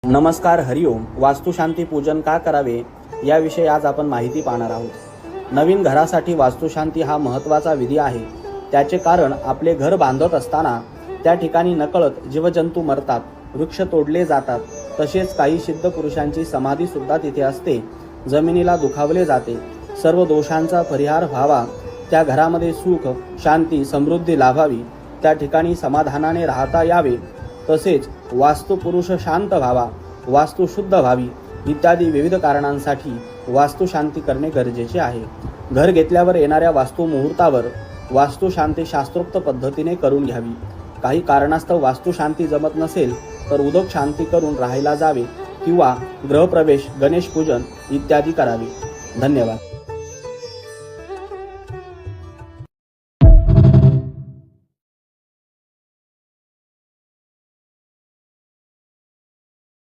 नमस्कार, हरिओम. वास्तुशांती पूजन का करावे याविषयी आज आपण माहिती पाहणार आहोत. नवीन घरासाठी वास्तुशांती हा महत्त्वाचा विधी आहे. त्याचे कारण आपले घर बांधत असताना त्या ठिकाणी नकळत जीवजंतू मरतात, वृक्ष तोडले जातात, तसेच काही सिद्ध पुरुषांची समाधी सुद्धा तिथे असते. जमिनीला दुखावले जाते. सर्व दोषांचा परिहार व्हावा, त्या घरामध्ये सुख, शांती, समृद्धी लाभावी, त्या ठिकाणी समाधानाने राहता यावे, तसेच वास्तुपुरुष शांत व्हावा, वास्तू शुद्ध व्हावी इत्यादी विविध कारणांसाठी वास्तुशांती करणे गरजेचे आहे. घर घेतल्यावर येणाऱ्या वास्तू मुहूर्तावर वास्तुशांती शास्त्रोक्त पद्धतीने करून घ्यावी. काही कारणास्तव वास्तुशांती जमत नसेल तर उदक शांती करून राहायला जावे किंवा गृहप्रवेश, गणेश पूजन इत्यादी करावे. धन्यवाद.